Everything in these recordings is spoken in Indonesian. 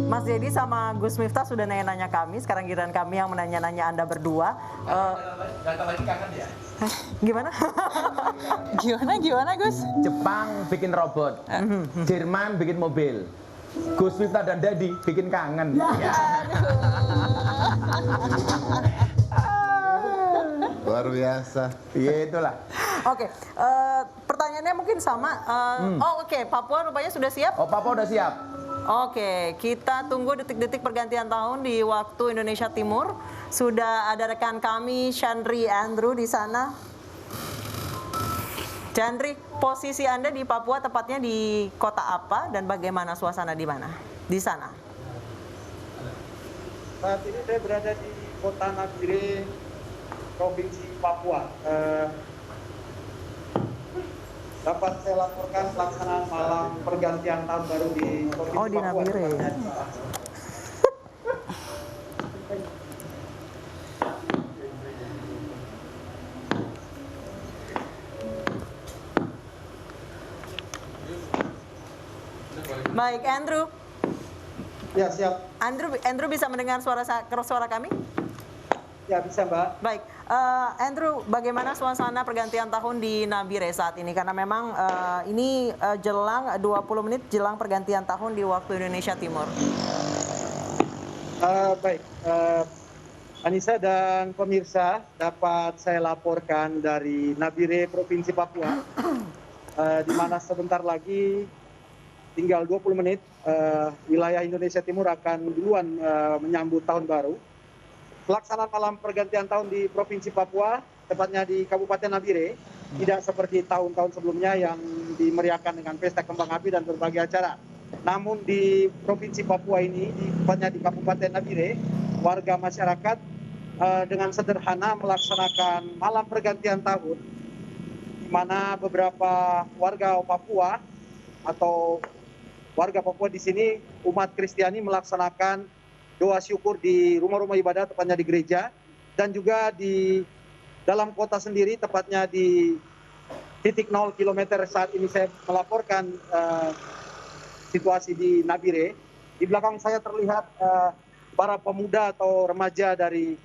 Mas Dedi sama Gus Miftah sudah nanya-nanya kami, sekarang giliran kami yang menanya-nanya Anda berdua. Datang lagi kangen ya? Gimana? Gimana Gus? Jepang bikin robot, Jerman bikin mobil, Gus Miftah dan Dedi bikin kangen. Luar biasa. Iya itulah. Oke, pertanyaannya mungkin sama. Oke, Papua rupanya sudah siap? Oh, Papua udah siap. Oke, kita tunggu detik-detik pergantian tahun di waktu Indonesia Timur. Sudah ada rekan kami, Chandri Andrew di sana. Chandri, posisi Anda di Papua tepatnya di kota apa dan bagaimana suasana di mana? Di sana. Saat ini saya berada di kota Nabire, Provinsi Papua. Dapat saya laporkan pelaksanaan malam pergantian tahun baru di Provinsi di Papua. Nabire. Baik, Andrew. Ya, siap. Andrew bisa mendengar suara kami? Ya, bisa, Mbak. Baik, Andrew, bagaimana suasana pergantian tahun di Nabire saat ini? Karena memang ini jelang 20 menit jelang pergantian tahun di waktu Indonesia Timur. Baik, Anissa dan pemirsa, dapat saya laporkan dari Nabire, Provinsi Papua, di mana sebentar lagi tinggal 20 menit wilayah Indonesia Timur akan duluan menyambut tahun baru. Pelaksanaan malam pergantian tahun di Provinsi Papua, tepatnya di Kabupaten Nabire, tidak seperti tahun-tahun sebelumnya yang dimeriahkan dengan pesta kembang api dan berbagai acara. Namun di Provinsi Papua ini, tepatnya di Kabupaten Nabire, warga masyarakat dengan sederhana melaksanakan malam pergantian tahun, di mana beberapa warga Papua atau warga Papua di sini, umat Kristiani melaksanakan doa syukur di rumah-rumah ibadah, tepatnya di gereja, dan juga di dalam kota sendiri, tepatnya di titik 0 km saat ini saya melaporkan situasi di Nabire. Di belakang saya terlihat para pemuda atau remaja dari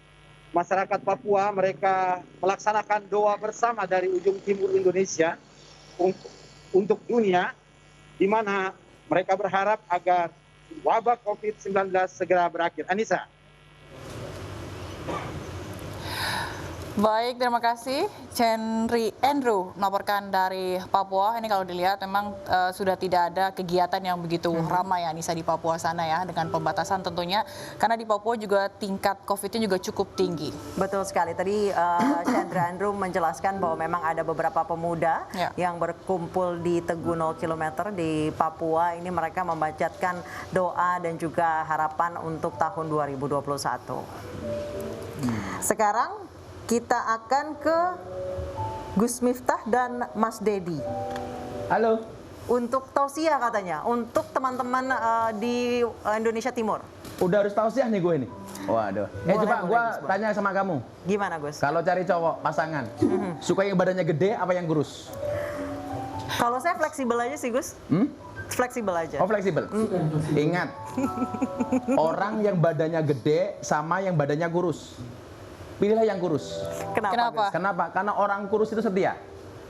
masyarakat Papua, mereka melaksanakan doa bersama dari ujung timur Indonesia untuk dunia, di mana mereka berharap agar wabah COVID-19 segera berakhir. Anissa. Baik, terima kasih Chandri Andrew melaporkan dari Papua. Ini kalau dilihat memang sudah tidak ada kegiatan yang begitu ramai ya Anissa di Papua sana ya, dengan pembatasan tentunya karena di Papua juga tingkat COVID-nya juga cukup tinggi. Betul sekali. Tadi Chandra Andrew menjelaskan bahwa memang ada beberapa pemuda yang berkumpul di Teguh 0 km di Papua. Ini mereka membacakan doa dan juga harapan untuk tahun 2021. Sekarang kita akan ke Gus Miftah dan Mas Dedi. Halo. Untuk tausiah katanya, untuk teman-teman di Indonesia Timur. Udah harus tausiah nih gue ini. Waduh. Coba gue tanya sama kamu. Gimana Gus? Kalau cari cowok pasangan, suka yang badannya gede apa yang kurus? Kalau saya fleksibel aja sih Gus. Fleksibel aja. Oh fleksibel. Ingat, orang yang badannya gede sama yang badannya kurus. Pilihlah yang kurus. Kenapa? Kenapa? Karena orang kurus itu setia.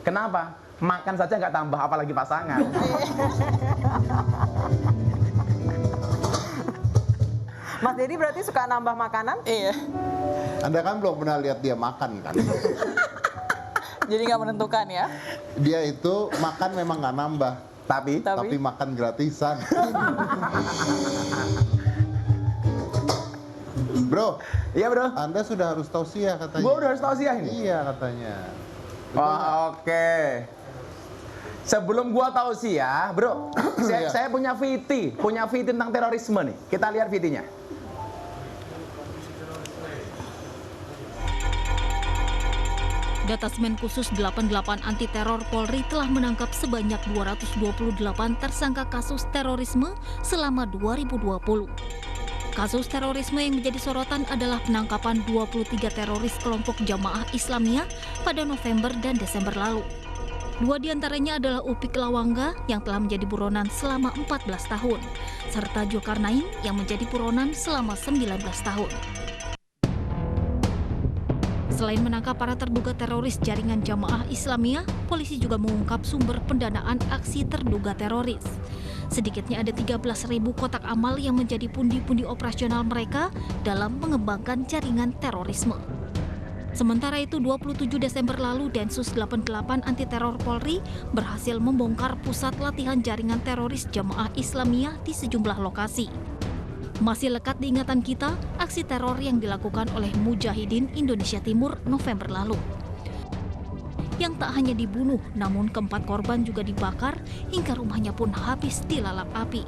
Kenapa? Makan saja nggak tambah, apalagi pasangan. Mas Dedi berarti suka nambah makanan? Iya. Anda kan belum pernah lihat dia makan kan? Jadi nggak menentukan ya? Dia itu makan memang nggak nambah, tapi makan gratisan. Bro, Iya bro. Anda sudah harus tausiah katanya. Gue udah harus tausiah ini. Iya katanya. Oh, oke. Sebelum gua tausiah, bro, saya punya VT tentang terorisme nih. Kita lihat VT-nya. Detasmen Khusus 88 Anti Teror Polri telah menangkap sebanyak 228 tersangka kasus terorisme selama 2020. Kasus terorisme yang menjadi sorotan adalah penangkapan 23 teroris kelompok Jamaah Islamiyah pada November dan Desember lalu. 2 diantaranya adalah Upik Lawangga yang telah menjadi buronan selama 14 tahun, serta Zulkarnain yang menjadi buronan selama 19 tahun. Selain menangkap para terduga teroris jaringan Jamaah Islamiyah, polisi juga mengungkap sumber pendanaan aksi terduga teroris. Sedikitnya ada 13.000 kotak amal yang menjadi pundi-pundi operasional mereka dalam mengembangkan jaringan terorisme. Sementara itu, 27 Desember lalu, Densus 88 Anti Teror Polri berhasil membongkar pusat latihan jaringan teroris Jamaah Islamiyah di sejumlah lokasi. Masih lekat di ingatan kita, aksi teror yang dilakukan oleh Mujahidin Indonesia Timur November lalu. Yang tak hanya dibunuh, namun keempat korban juga dibakar hingga rumahnya pun habis dilalap api.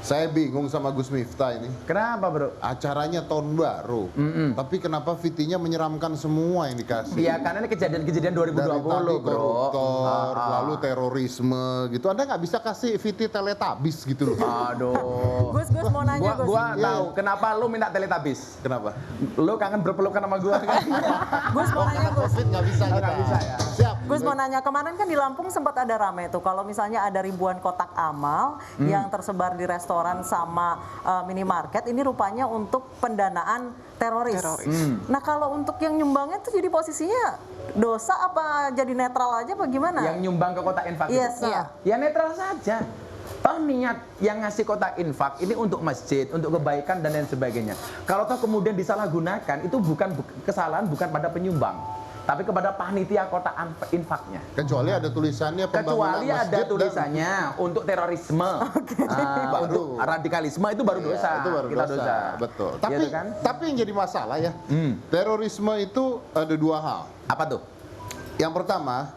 Saya bingung sama Gus Miftah ini. Kenapa, Bro? Acaranya tahun baru. Tapi kenapa VT-nya menyeramkan semua yang dikasih? Iya, karena ini kejadian-kejadian 2020, Dari tadi Bro. koruptor, lalu terorisme gitu. Anda nggak bisa kasih VT Teletubbies gitu loh. Aduh. Gus mau nanya, Gus. Gua tahu kenapa lu minta Teletubbies. Kenapa? Lu kangen berpelukan sama gua kan? Gus mau nanya, Gus. COVID nggak bisa kita. Nggak bisa ya. Siap. Gus mau nanya, kemarin kan di Lampung sempat ada rame tuh, kalau misalnya ada ribuan kotak amal yang tersebar di restoran sama minimarket, ini rupanya untuk pendanaan teroris. Nah kalau untuk yang nyumbangnya tuh jadi posisinya dosa apa jadi netral aja apa gimana? Yang nyumbang ke kotak infak Yes, itu? Ya netral saja. Toh niat yang ngasih kotak infak ini untuk masjid, untuk kebaikan dan lain sebagainya. Kalau toh kemudian disalahgunakan, itu bukan kesalahan bukan pada penyumbang, tapi kepada panitia kotak infaknya. Kecuali ada tulisannya pembangunan Kecuali ada masjid tulisannya untuk terorisme, untuk radikalisme, itu baru dosa. Itu baru kita dosa. Betul. Iya Tapi tuh kan? tapi yang jadi masalah ya, terorisme itu ada dua hal. Apa tuh? Yang pertama,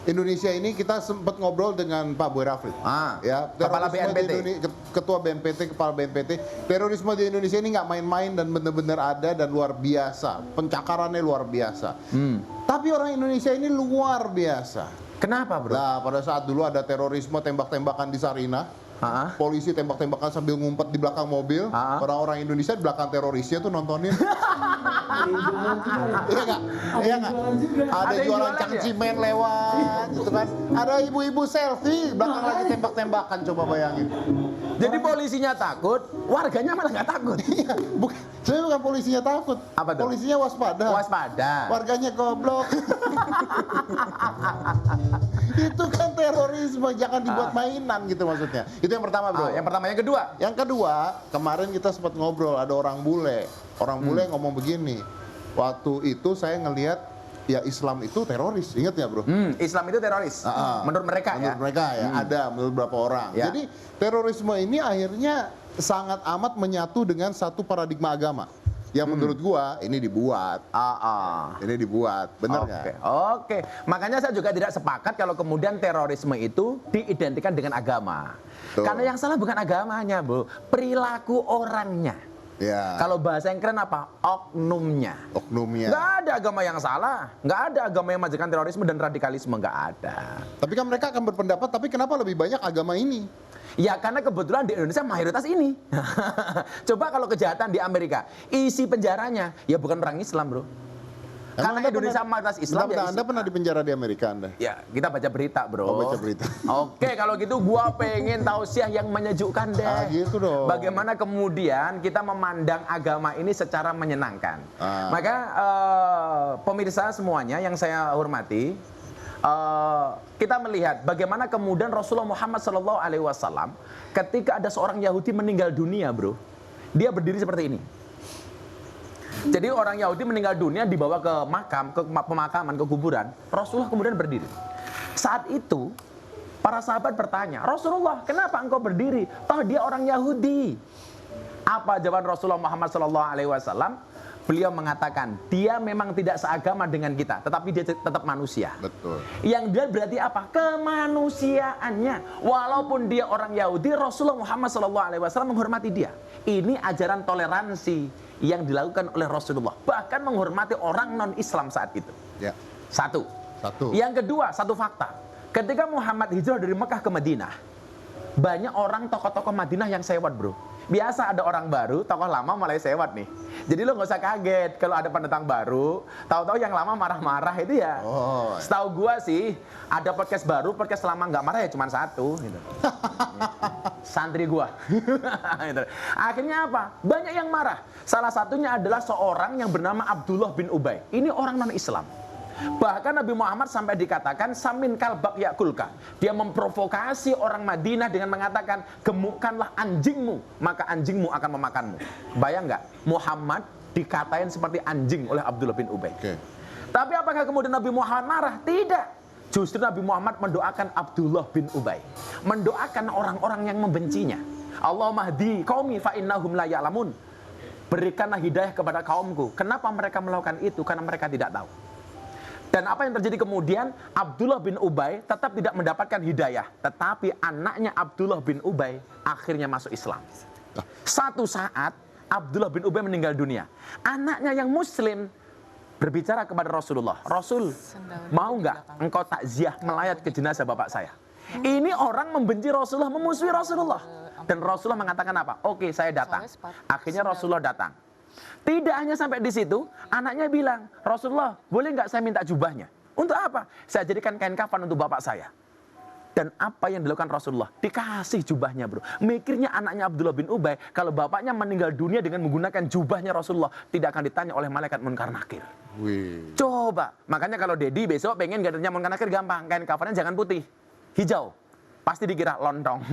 Indonesia ini kita sempat ngobrol dengan Pak Boy Rafli. Ya, Kepala terorisme BNPT. di Ketua BNPT, Kepala BNPT. Terorisme di Indonesia ini nggak main-main dan benar-benar ada dan luar biasa. Pencakarannya luar biasa. Tapi orang Indonesia ini luar biasa. Kenapa, Bro? Nah, pada saat dulu ada terorisme tembak-tembakan di Sarinah. Polisi tembak-tembakan sambil ngumpet di belakang mobil. Orang-orang Indonesia di belakang terorisnya tuh nontonin. Iya nggak? Iya nggak? Ada jualan cangcimen lewat, gitu kan? Ada ibu-ibu selfie belakang lagi tembak-tembakan, coba bayangin. Jadi polisinya takut, warganya malah nggak takut. Iya, sebenarnya bukan polisinya takut. Apa tuh? Polisinya waspada. Waspada. Warganya goblok. Itu kan terorisme, jangan dibuat mainan gitu maksudnya. Itu yang pertama, Bro. Yang pertama, yang kedua. Yang kedua, kemarin kita sempat ngobrol, ada orang bule. Orang bule ngomong begini. Waktu itu saya ngelihat ya Islam itu teroris, ingat ya, Bro? Islam itu teroris. Menurut mereka menurut mereka ya, ada menurut beberapa orang. Ya. Jadi terorisme ini akhirnya sangat amat menyatu dengan satu paradigma agama. Yang menurut gua ini dibuat. Ini dibuat, benar nggak? Oke. Makanya saya juga tidak sepakat kalau kemudian terorisme itu diidentikan dengan agama. Tuh. Karena yang salah bukan agamanya, Bro. Perilaku orangnya. Ya. Kalau bahasa yang keren apa? Oknumnya. Oknumnya. Nggak ada agama yang salah. Nggak ada agama yang mengajarkan terorisme dan radikalisme. Nggak ada. Tapi kan mereka akan berpendapat, tapi kenapa lebih banyak agama ini? Ya karena kebetulan di Indonesia mayoritas ini. Coba kalau kejahatan di Amerika, isi penjaranya ya bukan orang Islam, Bro. Karena Indonesia mayoritas Islam. Anda pernah di penjara di Amerika, Anda? Ya, kita baca berita, Bro. Oh, baca berita. Oke, kalau gitu gua pengen tausiah yang menyejukkan deh. Gitu dong. Bagaimana kemudian kita memandang agama ini secara menyenangkan. Maka pemirsa semuanya yang saya hormati, kita melihat bagaimana kemudian Rasulullah Muhammad SAW ketika ada seorang Yahudi meninggal dunia, Bro, dia berdiri seperti ini. Jadi orang Yahudi meninggal dunia dibawa ke makam, ke pemakaman, ke kuburan. Rasulullah kemudian berdiri. Saat itu para sahabat bertanya, Rasulullah, kenapa engkau berdiri? Toh dia orang Yahudi. Apa jawaban Rasulullah Muhammad SAW? Beliau mengatakan, dia memang tidak seagama dengan kita, tetapi dia tetap manusia. Betul. Yang dia berarti apa? Kemanusiaannya. Walaupun dia orang Yahudi, Rasulullah Muhammad SAW menghormati dia. Ini ajaran toleransi yang dilakukan oleh Rasulullah. Bahkan menghormati orang non-Islam saat itu. Ya. Satu. Satu. Yang kedua, satu fakta. Ketika Muhammad hijrah dari Mekah ke Madinah, banyak orang tokoh-tokoh Madinah yang sewot, Bro. Biasa ada orang baru, tokoh lama mulai sewot nih. Jadi lo nggak usah kaget kalau ada pendatang baru, tahu-tahu yang lama marah-marah itu ya. Setahu gua sih ada podcast baru, podcast lama nggak marah ya cuma satu. Gitu. Santri gua. Gitu. Akhirnya apa? Banyak yang marah. Salah satunya adalah seorang yang bernama Abdullah bin Ubay. Ini orang non-Islam. Bahkan Nabi Muhammad sampai dikatakan samin kalbak yakulka. Dia memprovokasi orang Madinah dengan mengatakan gemukkanlah anjingmu, maka anjingmu akan memakanmu. Bayang nggak? Muhammad dikatain seperti anjing oleh Abdullah bin Ubay. Tapi apakah kemudian Nabi Muhammad marah? Tidak. Justru Nabi Muhammad mendoakan Abdullah bin Ubay, mendoakan orang-orang yang membencinya. Allahumma hdi qaumi fa innahum la ya'lamun. Berikanlah hidayah kepada kaumku. Kenapa mereka melakukan itu? Karena mereka tidak tahu. Dan apa yang terjadi kemudian? Abdullah bin Ubay tetap tidak mendapatkan hidayah. Tetapi anaknya Abdullah bin Ubay akhirnya masuk Islam. Satu saat Abdullah bin Ubay meninggal dunia. Anaknya yang muslim berbicara kepada Rasulullah. Rasul, mau nggak engkau takziah melayat ke jenazah bapak saya? Ini orang membenci Rasulullah, memusuhi Rasulullah. Dan Rasulullah mengatakan apa? Oke, saya datang. Akhirnya Rasulullah datang. Tidak hanya sampai di situ, anaknya bilang, Rasulullah, boleh nggak saya minta jubahnya? Untuk apa? Saya jadikan kain kafan untuk bapak saya. Dan apa yang dilakukan Rasulullah? Dikasih jubahnya, bro. Mikirnya anaknya Abdullah bin Ubay, kalau bapaknya meninggal dunia dengan menggunakan jubahnya Rasulullah, tidak akan ditanya oleh malaikat Munkar Nakir. Coba, makanya kalau Dedi besok pengen gadanya Munkar Nakir gampang, kain kafannya jangan putih, hijau. Pasti dikira lontong.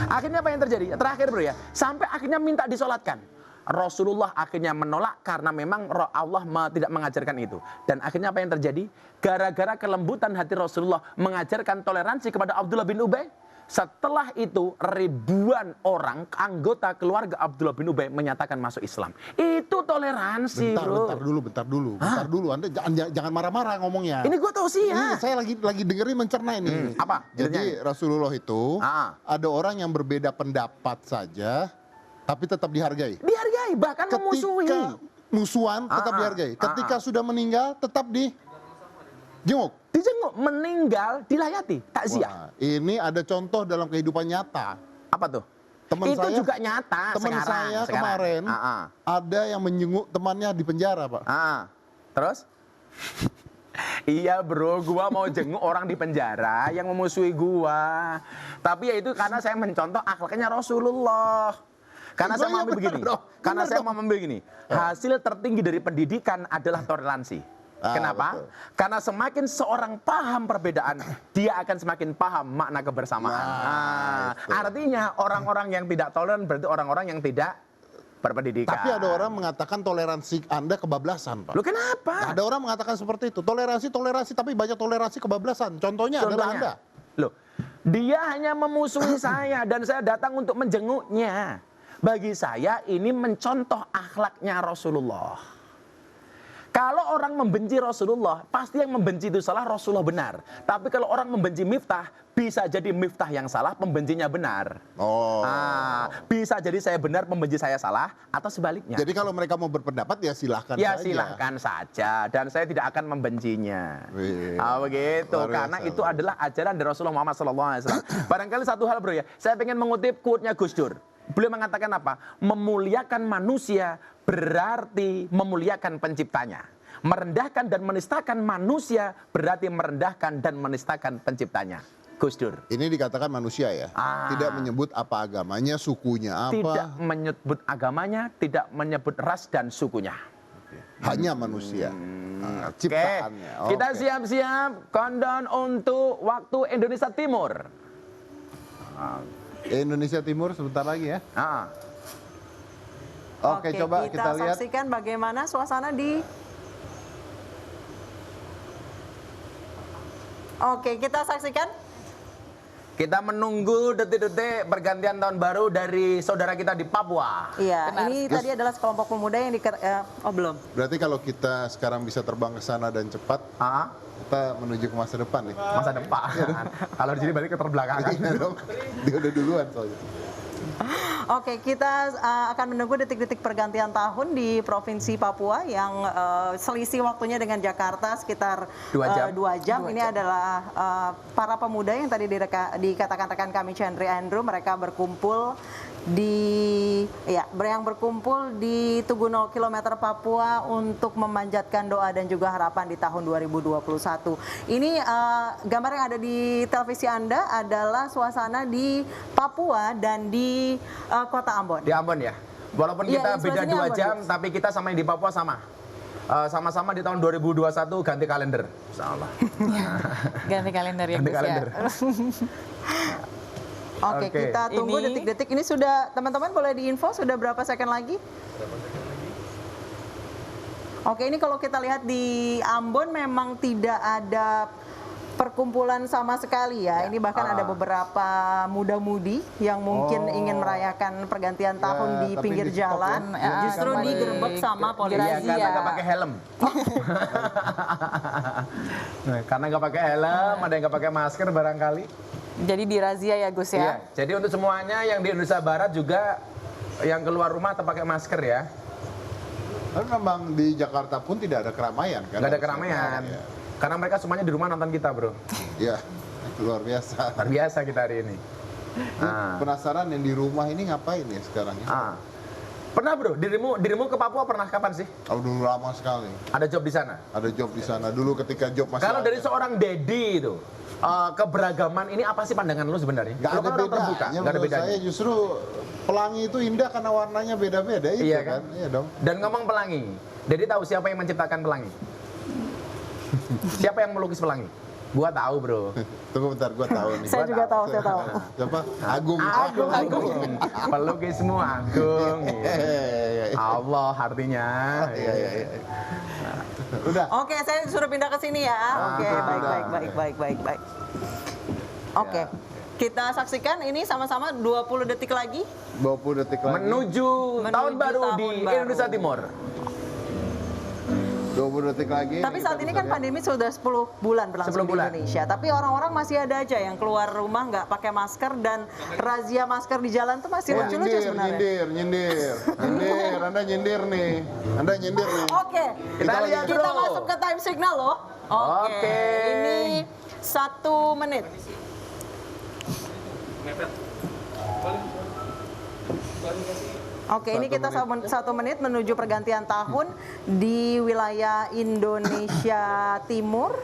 Akhirnya apa yang terjadi? Terakhir bro ya, sampai akhirnya minta disolatkan. Rasulullah akhirnya menolak karena memang Allah tidak mengajarkan itu. Dan akhirnya apa yang terjadi? Gara-gara kelembutan hati Rasulullah mengajarkan toleransi kepada Abdullah bin Ubay. Setelah itu ribuan orang anggota keluarga Abdullah bin Ubay menyatakan masuk Islam. Itu toleransi, bro. Bentar dulu. Anda jangan marah-marah ngomongnya. Ini gue tahu sih ya. Ini saya lagi dengerin mencerna ini. Apa? Jadi Rasulullah itu ada orang yang berbeda pendapat saja, tapi tetap dihargai. Dihargai, bahkan memusuhi. Ketika musuhan tetap dihargai. Ketika sudah meninggal tetap dijenguk. Dijenguk, meninggal, dilayati, takziah. Ini ada contoh dalam kehidupan nyata. Apa tuh? Teman itu saya, juga nyata teman saya kemarin ada yang menjenguk temannya di penjara, Pak. Terus? Iya bro, gua mau jenguk orang di penjara yang memusuhi gua. Tapi ya itu karena saya mencontoh akhlaknya Rasulullah. Karena saya mau begini. Karena saya mau begini. Hasil tertinggi dari pendidikan adalah toleransi. Kenapa? Betul. Karena semakin seorang paham perbedaan, dia akan semakin paham makna kebersamaan. Artinya orang-orang yang tidak toleran berarti orang-orang yang tidak berpendidikan. Tapi ada orang mengatakan toleransi Anda kebablasan, Pak. Loh kenapa? Ada orang mengatakan seperti itu. Toleransi, tapi banyak toleransi kebablasan. Contohnya adalah Anda. Loh, dia hanya memusuhi saya dan saya datang untuk menjenguknya. Bagi saya ini mencontoh akhlaknya Rasulullah. Kalau orang membenci Rasulullah, pasti yang membenci itu salah, Rasulullah benar. Tapi kalau orang membenci Miftah, bisa jadi Miftah yang salah, pembencinya benar. Bisa jadi saya benar, pembenci saya salah, atau sebaliknya. Jadi kalau mereka mau berpendapat, ya silahkan saja. Ya silahkan saja, dan saya tidak akan membencinya. Begitu, karena itu adalah ajaran dari Rasulullah Muhammad SAW. Barangkali satu hal bro ya, saya ingin mengutip quote-nya Gus Dur. Beliau mengatakan apa? Memuliakan manusia berarti memuliakan penciptanya. Merendahkan dan menistakan manusia berarti merendahkan dan menistakan penciptanya. Gus Dur. Ini dikatakan manusia ya? Tidak menyebut apa agamanya, sukunya apa? Tidak menyebut agamanya, tidak menyebut ras dan sukunya. Hanya manusia. Ciptaannya. Kita siap-siap countdown untuk waktu Indonesia Timur. Indonesia Timur sebentar lagi ya. Oke, coba kita lihat. Kita saksikan bagaimana suasana di... Oke, kita saksikan. Kita menunggu detik-detik pergantian tahun baru dari saudara kita di Papua. Iya, ini tadi adalah sekelompok pemuda yang belum. Berarti kalau kita sekarang bisa terbang ke sana dan cepat, kita menuju ke masa depan nih. Masa depan. Kalau di sini balik ke terbelakangan. Iya dong. Dia udah duluan soalnya. Oke, kita akan menunggu detik-detik pergantian tahun di Provinsi Papua yang selisih waktunya dengan Jakarta sekitar 2 jam. Ini adalah para pemuda yang tadi dikatakan rekan kami Chandri Andrew, mereka berkumpul yang berkumpul di Tugu 0 km Papua untuk memanjatkan doa dan juga harapan di tahun 2021. Ini gambar yang ada di televisi Anda adalah suasana di Papua dan di kota Ambon. Di Ambon ya. Walaupun kita beda 2 jam, tapi kita sama yang di Papua sama. Sama-sama di tahun 2021 ganti kalender. Insyaallah. Ganti kalender ya, Ganti Gus kalender. ya. Oke, kita tunggu detik-detik. Ini sudah, teman-teman boleh diinfo sudah berapa second lagi? Oke, ini kalau kita lihat di Ambon memang tidak ada perkumpulan sama sekali ya. Ini bahkan ada beberapa muda-mudi yang mungkin ingin merayakan pergantian tahun di pinggir jalan. Justru digerebek sama polisi. Iya, karena nggak pakai helm. Karena nggak pakai helm, ada yang nggak pakai masker barangkali. Jadi dirazia ya Gus ya. Iya, jadi untuk semuanya yang di Indonesia Barat juga yang keluar rumah tetap pakai masker ya. Tapi memang di Jakarta pun tidak ada keramaian kan? Nggak ada keramaian. Ya. Karena mereka semuanya di rumah nonton kita, bro. Iya, luar biasa. Luar biasa kita hari ini. Penasaran yang di rumah ini ngapain ya sekarang? Pernah bro, dirimu ke Papua pernah kapan sih? Kalau dulu lama sekali. Ada job di sana? Ada job di sana. Dulu ketika job masih Kalau ada. dari seorang Dedi itu, keberagaman ini apa sih pandangan lu sebenarnya? Nggak Lu ada kan orang terbuka, bedanya. nggak ada Menurut bedanya. saya justru pelangi itu indah karena warnanya beda-beda itu Iya kan? Iya dong. Dan ngomong pelangi, Dedi tahu siapa yang menciptakan pelangi? Siapa yang melukis pelangi? Gua tahu bro. Tunggu bentar, gua tahu nih. Saya juga tahu, saya tahu. Siapa? Agung. Agung. Pelukis semua Agung. Allah artinya. Iya. Udah. Oke, saya suruh pindah ke sini ya. Oke, baik. Oke. Kita saksikan ini sama-sama 20 detik lagi. 20 detik lagi. Menuju tahun baru di tahun baru. Indonesia Timur. 20 detik lagi. Tapi saat ini kan pandemi sudah 10 bulan berlangsung 10 bulan. di Indonesia. Tapi orang-orang masih ada aja yang keluar rumah nggak pakai masker dan razia masker di jalan tuh masih lucu-lucu sebenarnya. Nyindir. Anda nyindir nih. Oke, Kita lihat kita dulu. masuk ke time signal loh. Oke. Ini 1 menit. Oke, ini kita 1 menit menuju pergantian tahun di wilayah Indonesia Timur.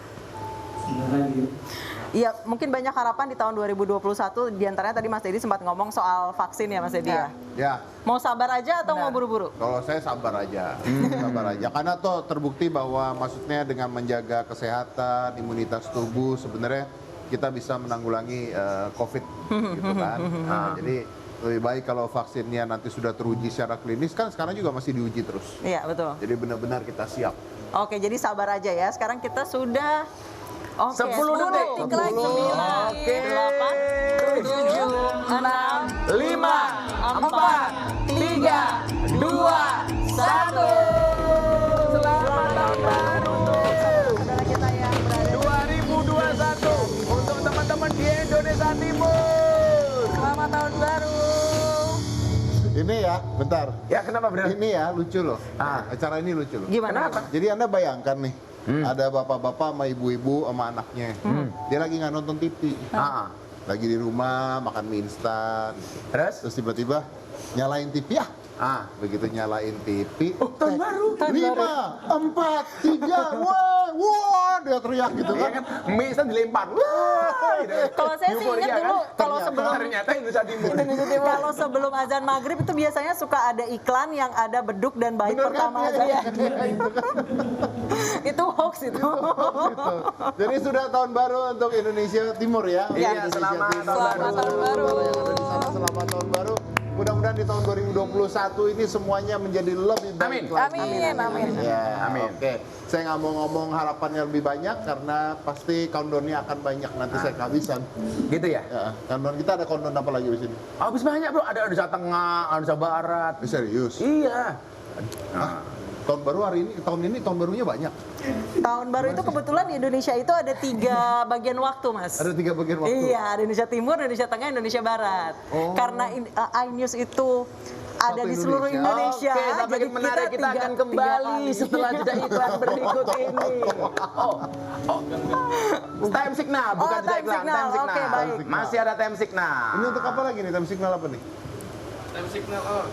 Iya, mungkin banyak harapan di tahun 2021. Di antaranya tadi Mas Dedi sempat ngomong soal vaksin ya Mas Dedi ya. Ya. Mau sabar aja atau mau buru-buru? Kalau saya sabar aja. Sabar aja. Karena toh terbukti bahwa maksudnya dengan menjaga kesehatan, imunitas tubuh sebenarnya kita bisa menanggulangi COVID gitu kan. Jadi lebih baik kalau vaksinnya nanti sudah teruji secara klinis, kan sekarang juga masih diuji terus. Iya, betul. Jadi benar-benar kita siap. Oke, jadi sabar aja ya. Sekarang kita sudah 10 detik lagi. 9, 8, 7, 6, 5, 4, 3, 2, 1. Selamat tahun baru saudara kita yang berada 2021 untuk teman-teman di Indonesia Timur. Selamat tahun baru. Ini ya, bentar. Ya kenapa bro? Ini ya lucu loh. Acara ini lucu loh. Gimana? Jadi Anda bayangkan nih, ada bapak-bapak sama ibu-ibu sama anaknya. Dia lagi nggak nonton TV. Lagi di rumah makan mie instan. Terus? Terus tiba-tiba nyalain TV ya. Begitu nyalain TV. Oh, tahun baru. 5, 4, 3, wah, dia teriak gitu Iya kan. kan, mie instan dilempar. Wah, gitu. Kalau saya sih Euforia ingat kan? dulu, kalau sebelum Ternyata Indonesia Timur. kalau sebelum azan maghrib itu biasanya suka ada iklan yang ada beduk dan bayi Bener kan? pertama Iya, azan. iya, itu kan. Itu hoax itu. Gitu. Jadi sudah tahun baru untuk Indonesia Timur ya. Iya, Indonesia selamat Timur. tahun baru. Yang ada di sana, selamat tahun baru. Mudah-mudahan di tahun 2021 ini semuanya menjadi lebih baik lagi. Amin. Ya, Amin. Oke, saya nggak mau ngomong harapannya lebih banyak karena pasti countdown-nya akan banyak. Nanti saya kehabisan. Gitu ya? Ya, countdown kita ada countdown apa lagi di sini? Habis banyak bro, ada Indonesia Tengah, Indonesia Barat. Serius? Iya. Tahun baru hari ini, tahun barunya banyak. Tahun baru itu kebetulan di Indonesia itu ada 3 bagian waktu, Mas. Ada 3 bagian waktu. Iya, ada Indonesia Timur, Indonesia Tengah, Indonesia Barat. Oh. Karena iNews itu ada di seluruh Indonesia. Oke, sampai jadi menarik kita akan kembali setelah jeda iklan berikut ini. Time signal, bukan jeda time iklan, signal. time signal. Oke, baik. Masih ada time signal. Ini untuk apa lagi nih? Time signal apa nih? Time signal.